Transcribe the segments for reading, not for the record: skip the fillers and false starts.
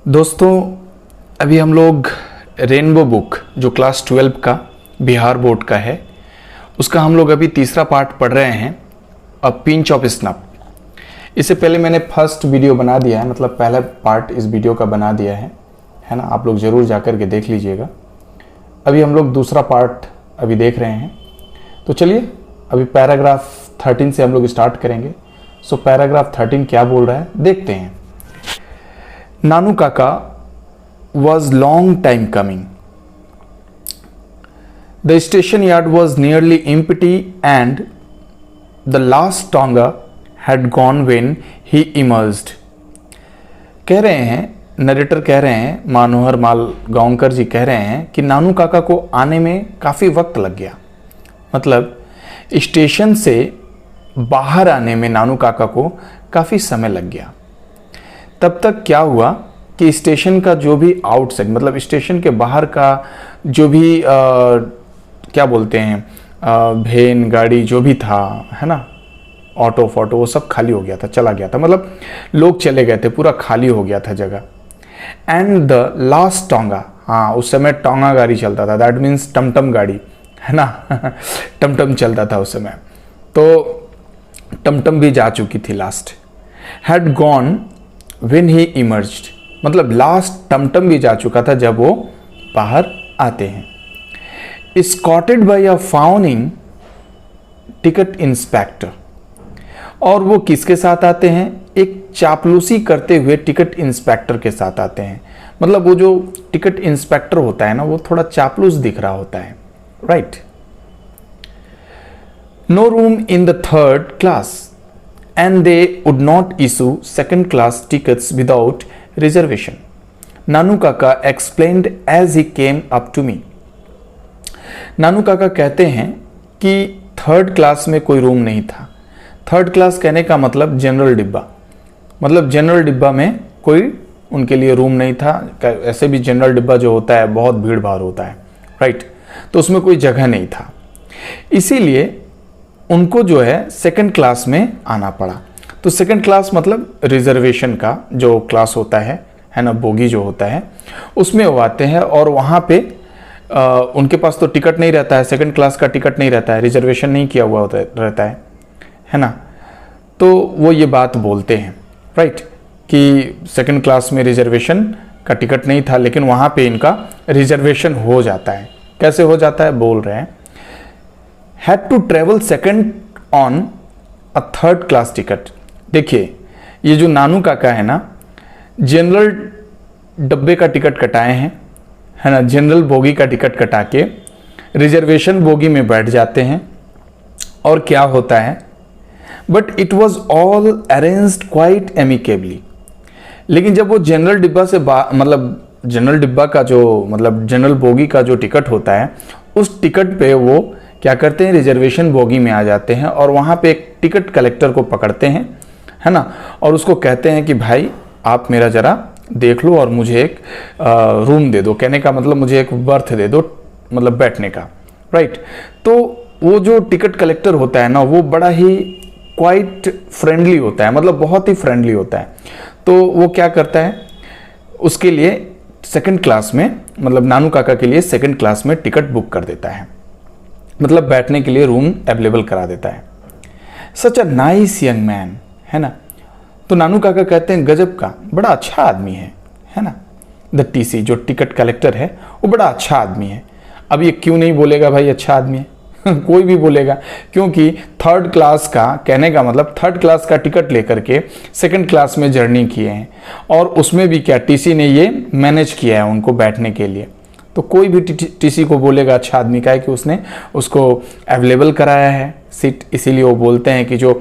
दोस्तों, अभी हम लोग रेनबो बुक जो क्लास 12 का बिहार बोर्ड का है उसका हम लोग अभी तीसरा पार्ट पढ़ रहे हैं, अ पिंच ऑफ स्नफ। इससे पहले मैंने फर्स्ट वीडियो बना दिया है, मतलब पहला पार्ट इस वीडियो का बना दिया है ना। आप लोग ज़रूर जाकर के देख लीजिएगा। अभी हम लोग दूसरा पार्ट अभी देख रहे हैं। तो चलिए अभी पैराग्राफ 13 से हम लोग स्टार्ट करेंगे। सो पैराग्राफ 13 क्या बोल रहा है देखते हैं। नानू काका was long time coming. The station yard was nearly empty and the last tonga had gone when he emerged. कह रहे हैं, नरेटर कह रहे हैं, मनोहर माल गांवकर जी कह रहे हैं कि नानू काका को आने में काफ़ी वक्त लग गया। मतलब स्टेशन से बाहर आने में नानू काका को काफ़ी समय लग गया। तब तक क्या हुआ कि स्टेशन का जो भी आउटसाइड, मतलब स्टेशन के बाहर का जो भी क्या बोलते हैं वैन गाड़ी जो भी था, है ना, ऑटो फोटो, वो सब खाली हो गया था, चला गया था। मतलब लोग चले गए थे, पूरा खाली हो गया था जगह। एंड द लास्ट टोंगा, हाँ उस समय टोंगा गाड़ी चलता था, दैट मीन्स टमटम गाड़ी, है ना टमटम चलता था उस समय। तो टमटम भी जा चुकी थी last. Had gone when he emerged, मतलब लास्ट टमटम भी जा चुका था जब वो बाहर आते हैं। स्कॉटेड बाय अ फाउनिंग टिकट इंस्पेक्टर, और वो किसके साथ आते हैं? एक चापलूसी करते हुए टिकट इंस्पेक्टर के साथ आते हैं। मतलब वो जो टिकट इंस्पेक्टर होता है ना, वो थोड़ा चापलूस दिख रहा होता है, right. No room in the third class and they would not issue second class tickets without reservation. Nanu Kaka explained as he came up to me. नानू काका कहते हैं कि थर्ड क्लास में कोई रूम नहीं था। थर्ड क्लास कहने का मतलब जनरल डिब्बा, मतलब जनरल डिब्बा में कोई उनके लिए रूम नहीं था। ऐसे भी जनरल डिब्बा जो होता है बहुत भीड़ भाड़ होता है, राइट, तो उसमें कोई जगह नहीं था। इसीलिए उनको जो है सेकंड क्लास में आना पड़ा। तो सेकंड क्लास मतलब रिजर्वेशन का जो क्लास होता है ना, बोगी जो होता है उसमें वो आते हैं। और वहाँ पे उनके पास तो टिकट नहीं रहता है, सेकंड क्लास का टिकट नहीं रहता है, रिजर्वेशन नहीं किया हुआ रहता है ना। तो वो ये बात बोलते हैं, राइट, कि सेकंड क्लास में रिजर्वेशन का टिकट नहीं था, लेकिन वहाँ पे इनका रिजर्वेशन हो जाता है। कैसे हो जाता है बोल रहे हैं। had to travel second on a third class ticket। देखिए ये जो नानू काका है ना, जनरल डब्बे का टिकट कटाए हैं, है ना, जनरल बोगी का टिकट कटा के रिजर्वेशन बोगी में बैठ जाते हैं। और क्या होता है, but it was all arranged quite amicably. लेकिन जब वो जनरल डिब्बा से मतलब जनरल डिब्बा का जो मतलब जनरल बोगी का जो टिकट होता है, उस टिकट पे वो क्या करते हैं, रिजर्वेशन बोगी में आ जाते हैं और वहाँ पे एक टिकट कलेक्टर को पकड़ते हैं, है ना, और उसको कहते हैं कि भाई आप मेरा ज़रा देख लो और मुझे एक रूम दे दो। कहने का मतलब मुझे एक बर्थ दे दो, मतलब बैठने का, राइट। तो वो जो टिकट कलेक्टर होता है ना, वो बड़ा ही क्वाइट फ्रेंडली होता है, मतलब बहुत ही फ्रेंडली होता है। तो वो क्या करता है, उसके लिए सेकेंड क्लास में, मतलब नानू काका के लिए सेकेंड क्लास में टिकट बुक कर देता है, मतलब बैठने के लिए रूम अवेलेबल करा देता है। सच अ नाइस यंग मैन, है ना। तो नानू काका कहते हैं गजब का, बड़ा अच्छा आदमी है ना। द टीसी जो टिकट कलेक्टर है वो बड़ा अच्छा आदमी है। अब ये क्यों नहीं बोलेगा भाई अच्छा आदमी है कोई भी बोलेगा, क्योंकि थर्ड क्लास का कहने का मतलब थर्ड क्लास का टिकट लेकर के सेकंड क्लास में जर्नी किए हैं, और उसमें भी क्या टीसी ने ये मैनेज किया है उनको बैठने के लिए। तो कोई भी टीसी को बोलेगा अच्छा आदमी का है कि उसने उसको अवेलेबल कराया है सीट। इसीलिए वो बोलते हैं कि जो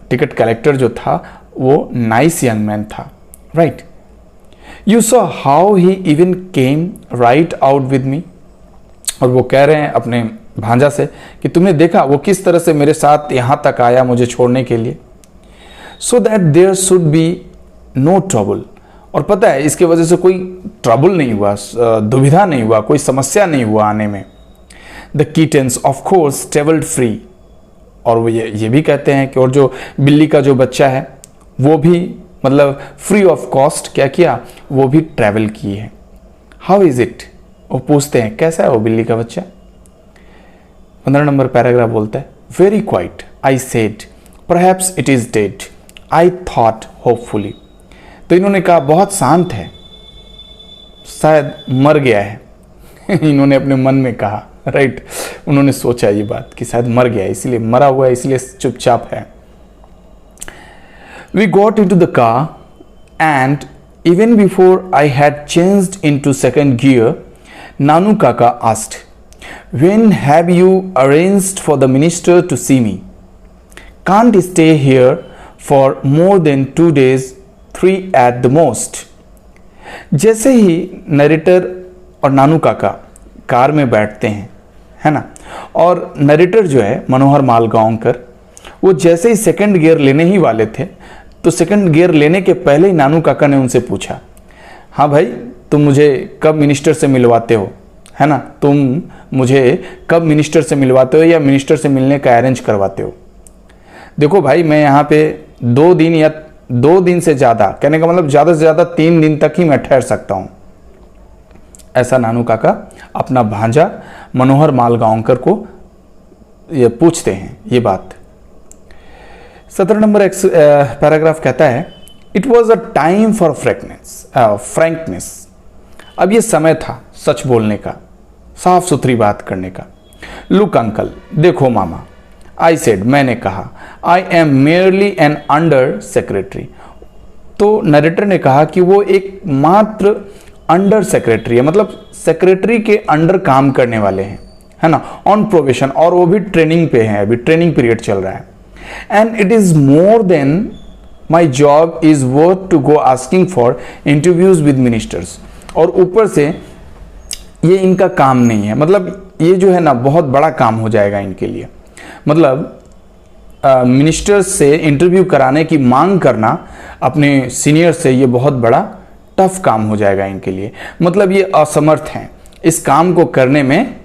टिकट कलेक्टर जो था वो नाइस यंग मैन था, right. You saw how he even came right out with me. और वो कह रहे हैं अपने भांजा से कि तुमने देखा वो किस तरह से मेरे साथ यहाँ तक आया मुझे छोड़ने के लिए। So that there should be no trouble. और पता है इसके वजह से कोई ट्रबल नहीं हुआ, दुविधा नहीं हुआ, कोई समस्या नहीं हुआ आने में। The kittens of course travelled free. और वो ये भी कहते हैं कि और जो बिल्ली का जो बच्चा है वो भी मतलब फ्री ऑफ कॉस्ट क्या किया, वो भी ट्रैवल किए हैं। हाउ इज इट, वो पूछते हैं कैसा है वो बिल्ली का बच्चा। 15 नंबर पैराग्राफ बोलता है very quite I said perhaps it is dead I thought hopefully. तो इन्होंने कहा बहुत शांत है, शायद मर गया है। इन्होंने अपने मन में कहा, राइट, उन्होंने सोचा ये बात कि शायद मर गया है, इसलिए मरा हुआ है, इसलिए चुपचाप है। We got into the car and even before I had changed into second gear Nanu Kaka asked when have you arranged for the minister to see me, can't stay here for more than 2 days, 3 at the most। जैसे ही narrator और नानू काका car में बैठते हैं, है ना, और narrator जो है मनोहर मालगांवकर, वो जैसे ही सेकंड गियर लेने ही वाले थे, तो सेकंड गियर लेने के पहले ही नानू काका ने उनसे पूछा, हाँ भाई तुम मुझे कब मिनिस्टर से मिलवाते हो, है ना, तुम मुझे कब मिनिस्टर से मिलवाते हो या मिनिस्टर से मिलने का अरेंज करवाते हो। देखो भाई मैं यहाँ पे 2 दिन या 2 दिन से ज़्यादा, कहने का मतलब ज़्यादा से ज़्यादा 3 दिन तक ही मैं ठहर सकता हूँ। ऐसा नानू काका अपना भांजा मनोहर मालगांवकर को ये पूछते हैं ये बात। 17 नंबर पैराग्राफ कहता है it was a time for frankness. अब ये समय था सच बोलने का, साफ सुथरी बात करने का। लुक अंकल, देखो मामा, आई सेड, मैंने कहा, I am merely N under secretary. तो नरेटर ने कहा कि वो एक मात्र अंडर सेक्रेटरी है, मतलब सेक्रेटरी के अंडर काम करने वाले हैं, है ना, ऑन प्रोबेशन, और वो भी ट्रेनिंग पे हैं, अभी ट्रेनिंग पीरियड चल रहा है। And it is more than my job is worth to go asking for interviews with ministers. और ऊपर से ये इनका काम नहीं है, मतलब ये जो है ना बहुत बड़ा काम हो जाएगा इनके लिए। मतलब मिनिस्टर्स से इंटरव्यू कराने की मांग करना अपने सीनियर से, ये बहुत बड़ा टफ काम हो जाएगा इनके लिए। मतलब ये असमर्थ हैं इस काम को करने में,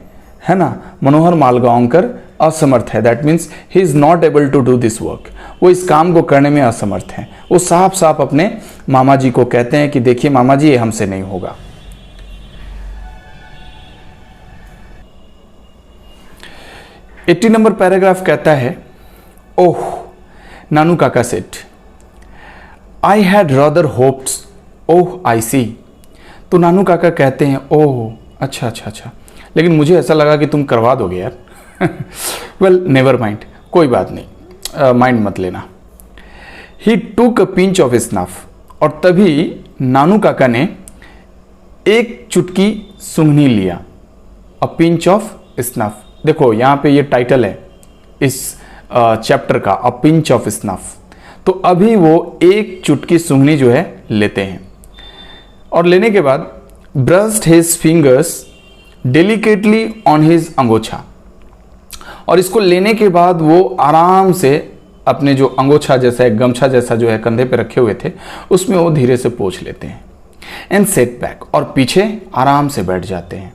है ना। मनोहर मालगांवकर असमर्थ है, that means he is not able to do this work. वो इस काम को करने में असमर्थ हैं। वो साफ साफ अपने मामा जी को कहते हैं कि देखिए मामा जी, ये हमसे नहीं होगा। एट्टी नंबर पैराग्राफ कहता है oh Nanu Kaka said I had rather hoped, oh I see. तो नानू काका कहते हैं ओह अच्छा अच्छा अच्छा, लेकिन मुझे ऐसा लगा कि तुम करवा दोगे यार। वेल नेवर माइंड, कोई बात नहीं, माइंड मत लेना। ही टूक अ पिंच ऑफ स्नफ, और तभी नानू काका ने एक चुटकी सूंघनी लिया। अ पिंच ऑफ स्नफ, देखो यहाँ पे ये टाइटल है इस चैप्टर का, अ पिंच ऑफ स्नफ। तो अभी वो एक चुटकी सूंघनी जो है लेते हैं, और लेने के बाद brushed his fingers delicately on his angocha, और इसको लेने के बाद वो आराम से अपने जो अंगोछा जैसा है, गमछा जैसा जो है कंधे पे रखे हुए थे, उसमें वो धीरे से पोंछ लेते हैं। एंड सेट बैक, और पीछे आराम से बैठ जाते हैं।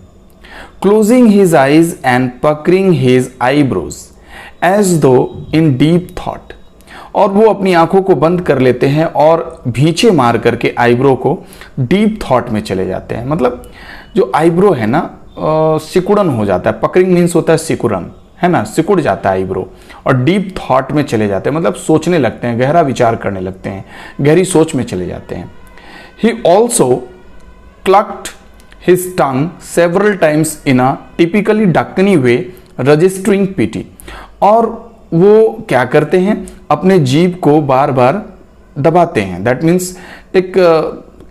Closing his eyes and puckering his eyebrows as though in deep thought, और वो अपनी आंखों को बंद कर लेते हैं और भींचे मार करके आईब्रो को डीप थॉट में चले जाते हैं। मतलब जो आईब्रो है ना सिकुड़न हो जाता है, पकरिंग मीन्स होता है सिकुड़न, है ना, सिकुड़ जाता है आईब्रो, और डीप थॉट में चले जाते हैं, मतलब सोचने लगते हैं, गहरा विचार करने लगते हैं, गहरी सोच में चले जाते हैं। He also clucked his tongue several times in a typically Dakkani way, registering pity, और वो क्या करते हैं, अपने जीभ को बार बार दबाते हैं। दैट मीन्स एक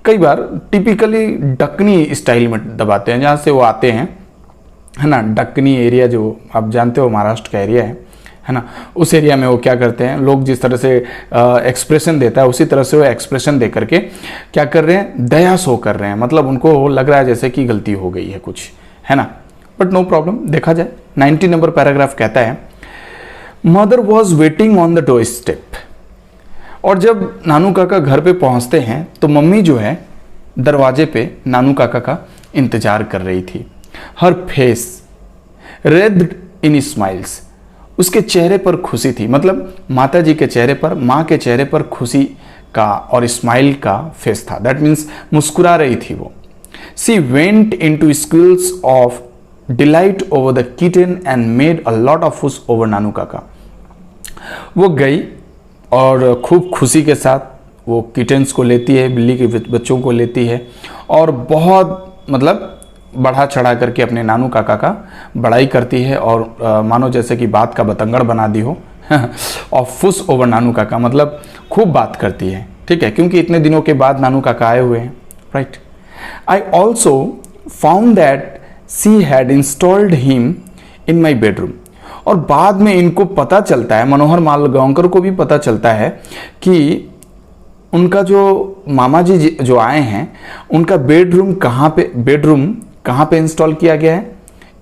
कई बार टिपिकली डकनी स्टाइल में दबाते हैं, जहाँ से वो आते हैं, है ना। डकनी एरिया जो आप जानते हो महाराष्ट्र का एरिया है ना, उस एरिया में वो क्या करते हैं, लोग जिस तरह से एक्सप्रेशन देता है उसी तरह से वो एक्सप्रेशन दे करके क्या कर रहे हैं, दया शो कर रहे हैं। मतलब उनको लग रहा है जैसे कि गलती हो गई है कुछ, है ना, बट नो प्रॉब्लम, देखा जाए। 90 नंबर पैराग्राफ कहता है mother was waiting on the door step, और जब नानू काका घर पे पहुंचते हैं तो मम्मी जो है दरवाजे पे नानू काका का इंतजार कर रही थी। हर फेस रेड इन स्माइल्स, उसके चेहरे पर खुशी थी। मतलब माता जी के चेहरे पर, माँ के चेहरे पर खुशी का और स्माइल का फेस था, दैट मीन्स मुस्कुरा रही थी वो। She went in to squeals of delight over the kitten and made a lot of fuss over Nanu Kaka. वो गई और खूब खुशी के साथ वो किटन्स को लेती है, बिल्ली के बच्चों को लेती है और बहुत मतलब बढ़ा चढ़ा करके अपने नानू काका का बड़ाई करती है और मानो जैसे कि बात का बतंगड़ बना दी हो और फुस ओवर नानू काका, मतलब खूब बात करती है, ठीक है, क्योंकि इतने दिनों के बाद नानू काका आए हुए हैं, right. I also found that she had installed him in my bedroom. और बाद में इनको पता चलता है, मनोहर मालगांवकर को भी पता चलता है कि उनका जो मामा जी जो आए हैं उनका बेडरूम कहाँ पे इंस्टॉल किया गया है,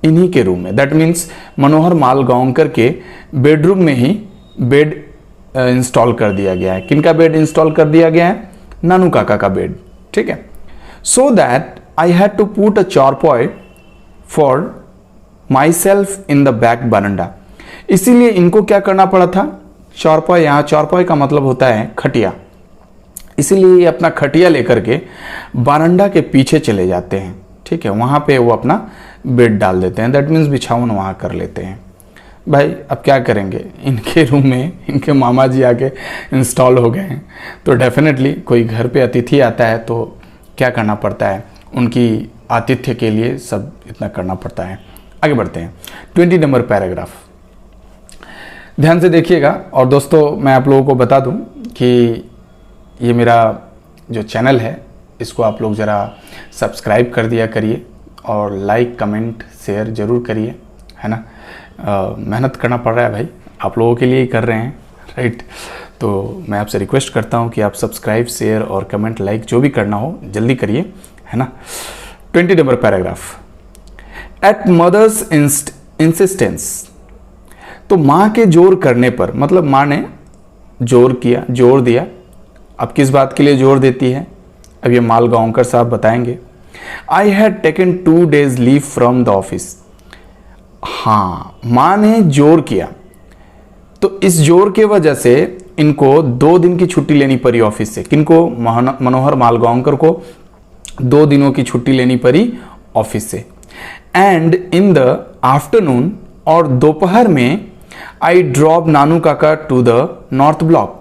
इन्हीं के रूम में। दैट मीन्स मनोहर मालगांवकर के बेडरूम में ही बेड इंस्टॉल कर दिया गया है। किनका बेड इंस्टॉल कर दिया गया है? नानू काका का बेड, ठीक है। So that I had to put a charpoy for myself in the back veranda. इसीलिए इनको क्या करना पड़ा था? चारपॉय, यहाँ चारपॉय का मतलब होता है खटिया, इसीलिए ये अपना खटिया लेकर के बारंडा के पीछे चले जाते हैं, ठीक है, वहाँ पे वो अपना बेड डाल देते हैं, दैट मीन्स बिछावन वहाँ कर लेते हैं। भाई अब क्या करेंगे, इनके रूम में इनके मामा जी आके इंस्टॉल हो गए हैं, तो डेफिनेटली कोई घर पे अतिथि आता है तो क्या करना पड़ता है, उनकी आतिथ्य के लिए सब इतना करना पड़ता है। आगे बढ़ते हैं, 20 नंबर पैराग्राफ, ध्यान से देखिएगा। और दोस्तों मैं आप लोगों को बता दूं कि ये मेरा जो चैनल है इसको आप लोग ज़रा सब्सक्राइब कर दिया करिए और लाइक कमेंट शेयर ज़रूर करिए, है ना। मेहनत करना पड़ रहा है भाई, आप लोगों के लिए ही कर रहे हैं, राइट। तो मैं आपसे रिक्वेस्ट करता हूँ कि आप सब्सक्राइब शेयर और कमेंट लाइक जो भी करना हो जल्दी करिए, है ना। 20 number paragraph, at mother's insistence. तो माँ के जोर करने पर, मतलब माँ ने जोर दिया। अब किस बात के लिए जोर देती है, अब ये मालगांवकर साहब बताएंगे। I had taken 2 days leave from the office. हाँ, माँ ने जोर किया, तो इस जोर के वजह से इनको 2 दिन की छुट्टी लेनी पड़ी ऑफिस से। किनको? मनोहर मालगांवकर को 2 दिनों की छुट्टी लेनी पड़ी ऑफिस से। एंड इन द आफ्टरनून, और दोपहर में, आई ड्रॉप नानू काका टू द नॉर्थ ब्लॉक।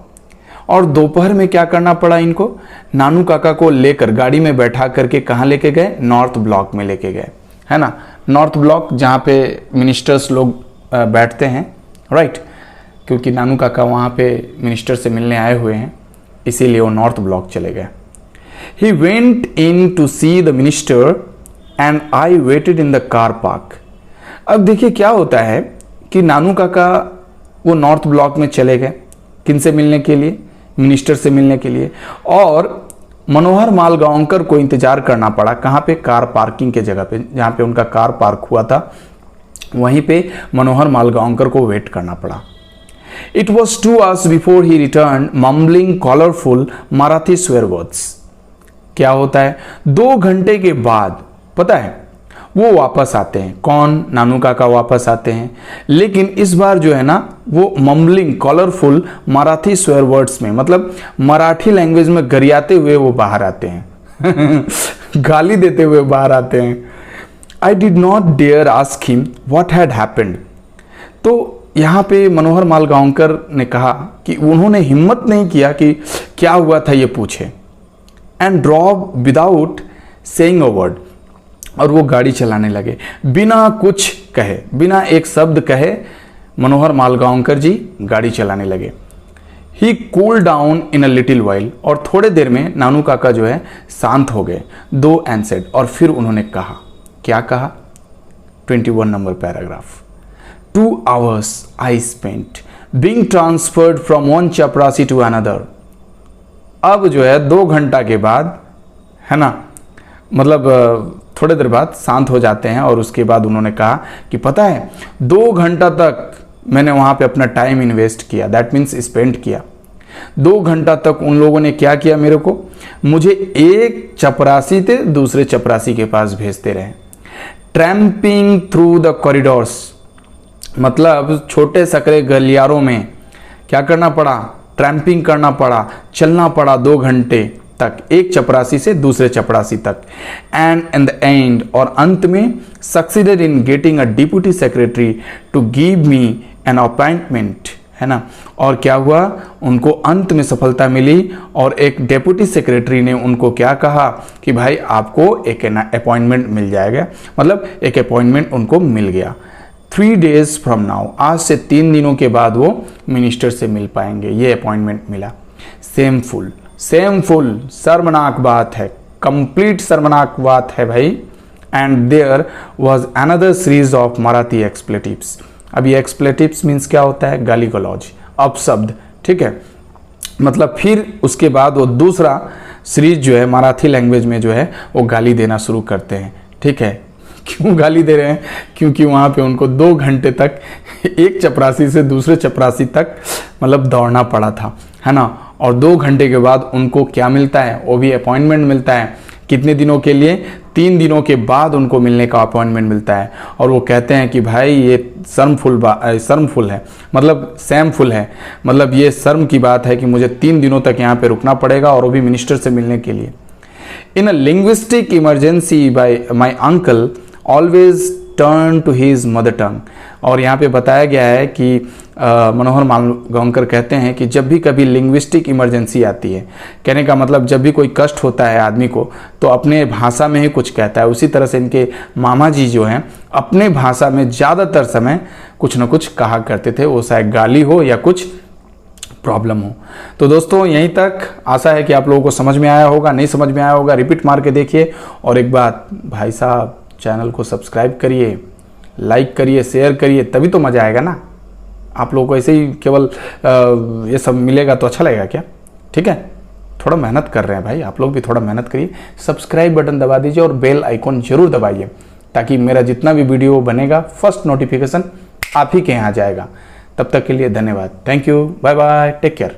और दोपहर में क्या करना पड़ा इनको? नानू काका को लेकर गाड़ी में बैठा करके कहाँ लेके गए? नॉर्थ ब्लॉक में लेके गए, है ना। नॉर्थ ब्लॉक जहाँ पे मिनिस्टर्स लोग बैठते हैं, राइट, क्योंकि नानू काका वहाँ पे मिनिस्टर से मिलने आए हुए हैं, इसीलिए वो नॉर्थ ब्लॉक चले गए। He went in to see the minister and I waited in the car park. अब देखिए क्या होता है कि नानू काका वो नॉर्थ ब्लॉक में चले गए, किनसे मिलने के लिए? मिनिस्टर से मिलने के लिए। और मनोहर मालगांवकर को इंतजार करना पड़ा, कहाँ पे? कार पार्किंग के जगह पे, जहाँ पे उनका कार पार्क हुआ था, वहीं पे मनोहर मालगांवकर को वेट करना पड़ा। It was 2 hours before he return mumbling colourful Marathi swear words. क्या होता है? 2 घंटे के बाद, पता है, वो वापस आते हैं। कौन? नानू काका वापस आते हैं, लेकिन इस बार जो है ना वो mumbling colourful Marathi swear words में, मतलब मराठी लैंग्वेज में गरियाते हुए वो बाहर आते हैं गाली देते हुए बाहर आते हैं। I did not dare ask him what had happened. तो यहाँ पे मनोहर मालगांवकर ने कहा कि उन्होंने हिम्मत नहीं किया कि क्या हुआ था ये पूछे। And drop without saying a word, और वो गाड़ी चलाने लगे बिना कुछ कहे, बिना एक शब्द कहे मनोहर मालगांवकर जी गाड़ी चलाने लगे। He cool down in a little while, और थोड़े देर में नानू काका जो है शांत हो गए। दो एंड सेड, और फिर उन्होंने कहा, क्या कहा? 21 number paragraph, 2 hours I spent being transferred from one चपरासी टू अनदर। अब जो है 2 घंटा के बाद, है ना, मतलब थोड़ी देर बाद शांत हो जाते हैं, और उसके बाद उन्होंने कहा कि पता है 2 घंटा तक मैंने वहाँ पे अपना टाइम इन्वेस्ट किया, दैट मीन्स स्पेंड किया। 2 घंटा तक उन लोगों ने क्या किया? मेरे को, मुझे एक चपरासी थे दूसरे चपरासी के पास भेजते रहे। ट्रैम्पिंग थ्रू द कॉरिडोर्स, मतलब छोटे सकरे गलियारों में क्या करना पड़ा? ट्रैम्पिंग करना पड़ा, चलना पड़ा 2 घंटे तक एक चपरासी से दूसरे चपरासी तक। एंड इन द एंड, और अंत में succeeded in getting a deputy secretary to give me an appointment, है ना। और क्या हुआ, उनको अंत में सफलता मिली और एक डेप्यूटी सेक्रेटरी ने उनको क्या कहा कि भाई आपको एक अपॉइंटमेंट मिल जाएगा, मतलब एक अपॉइंटमेंट उनको मिल गया। 3 days फ्रॉम नाउ, आज से 3 दिनों के बाद वो मिनिस्टर से मिल पाएंगे, ये अपॉइंटमेंट मिला। सेमफुल, शर्मनाक बात है, कंप्लीट शर्मनाक बात है भाई। And there was another series of Marathi expletives. अब ये एक्सप्लेटिव्स मीन्स क्या होता है, गाली गलौज, अपशब्द, ठीक है। मतलब फिर उसके बाद वो दूसरा सीरीज जो है मराठी लैंग्वेज में जो है वो गाली देना शुरू करते हैं, ठीक है। क्यों गाली दे रहे हैं, क्योंकि वहाँ पे उनको 2 घंटे तक एक चपरासी से दूसरे चपरासी तक मतलब दौड़ना पड़ा था, है ना। और 2 घंटे के बाद उनको क्या मिलता है, वो भी अपॉइंटमेंट मिलता है। कितने दिनों के लिए, 3 दिनों के बाद उनको मिलने का अपॉइंटमेंट मिलता है। और वो कहते हैं कि भाई ये शर्मफुल है, मतलब सैमफुल है, मतलब ये शर्म की बात है कि मुझे 3 दिनों तक यहाँ पे रुकना पड़ेगा और वो भी मिनिस्टर से मिलने के लिए। In a linguistic emergency by my uncle always turn to his mother tongue. और यहाँ पे बताया गया है कि मनोहर मालगांवकर कहते हैं कि जब भी कभी लिंग्विस्टिक इमरजेंसी आती है, कहने का मतलब जब भी कोई कष्ट होता है आदमी को तो अपने भाषा में ही कुछ कहता है। उसी तरह से इनके मामा जी जो हैं अपने भाषा में ज़्यादातर समय कुछ न कुछ कहा करते थे, वो शायद गाली हो या कुछ प्रॉब्लम हो। तो दोस्तों यहीं तक, आशा है कि आप लोगों को समझ में आया होगा। नहीं समझ में आया होगा रिपीट मार के देखिए। और एक बात भाई साहब, चैनल को सब्सक्राइब करिए, लाइक करिए, शेयर करिए, तभी तो मज़ा आएगा ना। आप लोगों को ऐसे ही केवल ये सब मिलेगा तो अच्छा लगेगा क्या, ठीक है। थोड़ा मेहनत कर रहे हैं भाई, आप लोग भी थोड़ा मेहनत करिए, सब्सक्राइब बटन दबा दीजिए और बेल आइकॉन जरूर दबाइए, ताकि मेरा जितना भी वीडियो बनेगा फर्स्ट नोटिफिकेशन आप ही के यहाँ जाएगा। तब तक के लिए धन्यवाद, thank you, bye bye, take care.